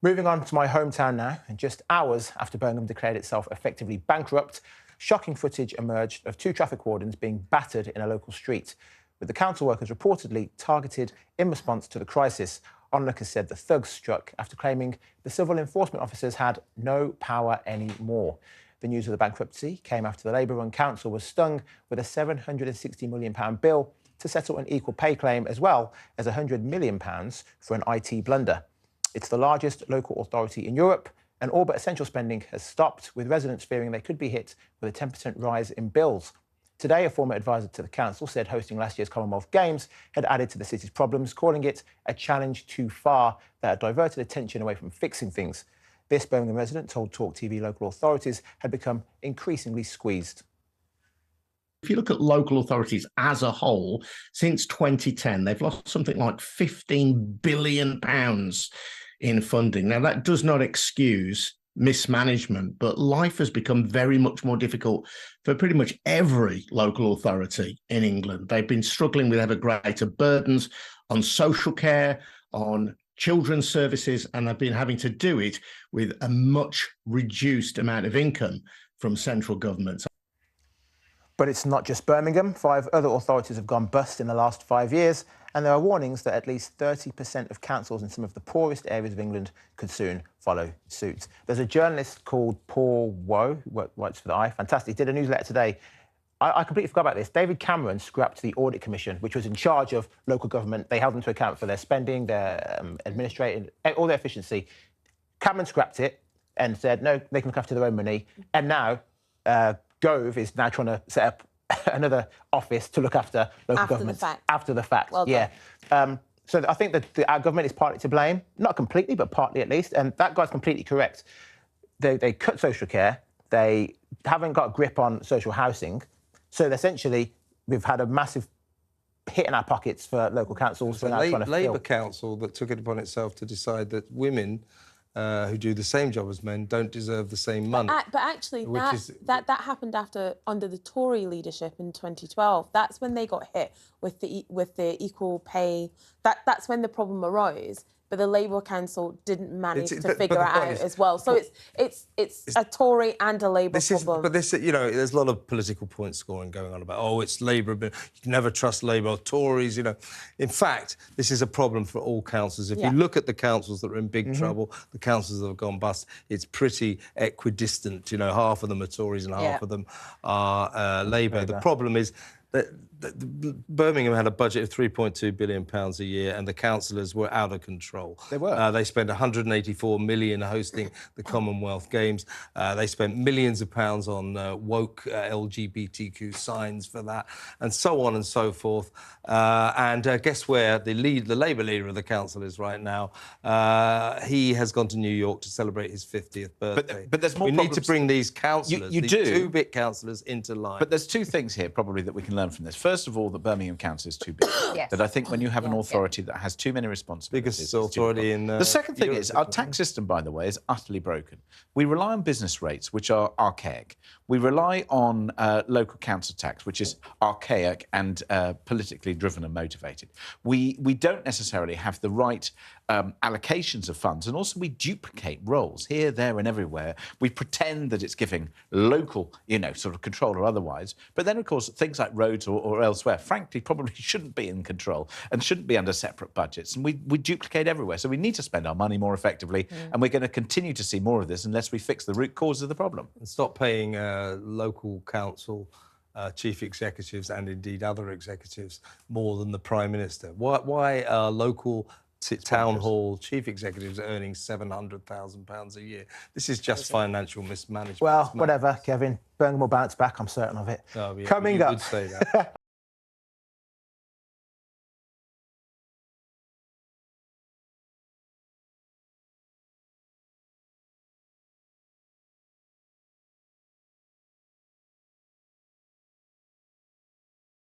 Moving on to my hometown now, and just hours after Birmingham declared itself effectively bankrupt, shocking footage emerged of two traffic wardens being battered in a local street, with the council workers reportedly targeted in response to the crisis. Onlookers said the thugs struck after claiming the civil enforcement officers had no power anymore. The news of the bankruptcy came after the Labour-run council was stung with a £760 million bill to settle an equal pay claim, as well as £100 million for an IT blunder. It's the largest local authority in Europe, and all but essential spending has stopped, with residents fearing they could be hit with a 10% rise in bills. Today, a former advisor to the council said hosting last year's Commonwealth Games had added to the city's problems, calling it a challenge too far that had diverted attention away from fixing things. This Birmingham resident told talkTV local authorities had become increasingly squeezed. If you look at local authorities as a whole, since 2010, they've lost something like £15 billion in funding. Now, that does not excuse mismanagement, but life has become very much more difficult for pretty much every local authority in England. They've been struggling with ever greater burdens on social care, on children's services, and they've been having to do it with a much reduced amount of income from central government. But it's not just Birmingham. 5 other authorities have gone bust in the last 5 years, and there are warnings that at least 30% of councils in some of the poorest areas of England could soon follow suit. There's a journalist called Paul Woe, who writes for the Eye. Fantastic. Did a newsletter today. I completely forgot about this. David Cameron scrapped the Audit Commission, which was in charge of local government. They held them to account for their spending, their administrating, all their efficiency. Cameron scrapped it and said, no, they can look after their own money. And now Gove is now trying to set up another office to look after local governments after the fact. Well yeah. So I think that our government is partly to blame, not completely, but partly at least. And that guy's completely correct. They cut social care. They haven't got a grip on social housing. So essentially, we've had a massive hit in our pockets for local councils. It's a Labour council that took it upon itself to decide that women who do the same job as men don't deserve the same money. But actually, that happened under the Tory leadership in 2012. That's when they got hit with the equal pay. That's when the problem arose. But the Labour council didn't manage to figure it out as well. So it's a Tory and a Labour problem. But this, you know, there's a lot of political point scoring going on about, oh, it's Labour, but you can never trust Labour or Tories, you know. In fact, this is a problem for all councils. If you look at the councils that are in big trouble, the councils that have gone bust, it's pretty equidistant. You know, half of them are Tories and half of them are Labour. The problem is that Birmingham had a budget of £3.2 billion a year, and the councillors were out of control. They were. They spent £184 million hosting the Commonwealth Games. They spent millions of pounds on woke LGBTQ signs for that, and so on and so forth. And guess where the Labour leader of the council is right now? He has gone to New York to celebrate his 50th birthday. But there's more We problems. need to bring these councillors, You these do. two-bit councillors, into line. But there's two things here probably that we can learn from this. First of all, that Birmingham Council is too big. Yes. That I think when you have an authority that has too many responsibilities... Biggest authority in The second thing Europe, is our tax system, by the way, is utterly broken. We rely on business rates, which are archaic. We rely on local council tax, which is archaic and politically driven and motivated. We don't necessarily have the right allocations of funds, and also we duplicate roles here, there and everywhere. We pretend that it's giving local, you know, sort of control or otherwise, but then, of course, things like roads or elsewhere, frankly, probably shouldn't be in control and shouldn't be under separate budgets, and we duplicate everywhere. So we need to spend our money more effectively, and we're going to continue to see more of this unless we fix the root cause of the problem. And stop paying local council chief executives and indeed other executives more than the Prime Minister. Why are local town hall chief executives earning £700,000 a year? This is just financial mismanagement. Well, whatever, Kevin. Birmingham will bounce back, I'm certain of it. Oh, yeah, Coming you up. would say that.